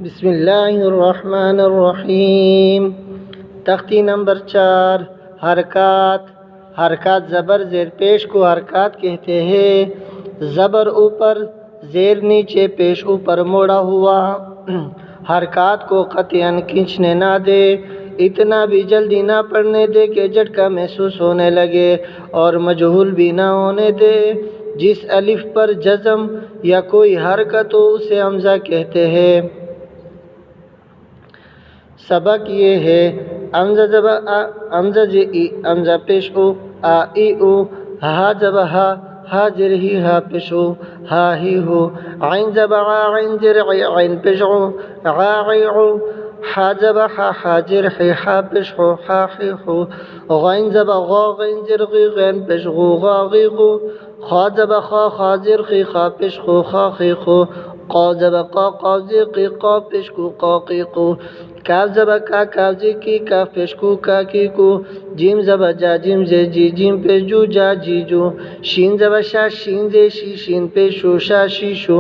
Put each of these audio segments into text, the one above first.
بسم اللہ الرحمن الرحیم۔ تختی نمبر 4، حرکات۔ حرکات زبر زیر پیش کو حرکات کہتے ہیں۔ زبر اوپر، زیر نیچے، پیش اوپر موڑا ہوا۔ حرکات کو قطعاً کھینچنے نہ دے، اتنا بھی جلدی نہ پڑھنے دے کہ جھٹکا محسوس ہونے لگے، اور مجہول بھی نہ ہونے دے۔ جس الف پر جزم یا کوئی حرکت ہو اسے حمزہ کہتے ہیں۔ سبق یہ ہے: حمزہ زبر آ، حمزہ ج ای، حمزہ پیش او، آ ای او، ہا زبر ہا، ہا زر ہی، ہا پیش او، ہا ہی ہو، عین زبر آ، عین زر عی، عین پیش او، عا عی او، حا زبر ہا، ہا زر ہی، ہا پیش ہو، ہا ہی ہو، غین زبر غا، غین زر غی، غین پیش غو، غا غی غو، خا زبر خا، خا زر خی، خا پیش خو، خا خی خو، قا زبر قا، قا زر قی، قا پیش کو، قا قی قو، کاف زبر کا، کاف زی کی، کاف پیش کو، کا کی کو، جیم زبر جا، جیم زی جی، جیم پیش جو، جا جی جو، شین زبر شا، شین زی شی، شین پیش شو، شا شی شو،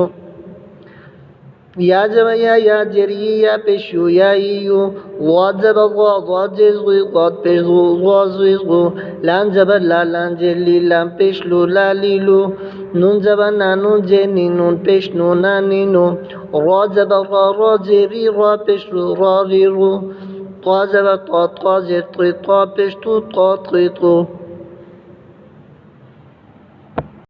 یا زبر یا، یا زر ی، یا پیش یو، یا ای یو، ضاد زبر ضا، ضاد زر ضی، ضاد پیش ضو، ضا زی ضو، لام زبر لا، لام زر لی، لام پیش لو، لا لی لو، نون زبر نا، نون زر نی، نون پیش نو، نا نی نو، را زبر را، را زر ری، را پیش رو، را ری رو، طا زبر طا، طا زر طی، طا پیش تو، طا طی تو۔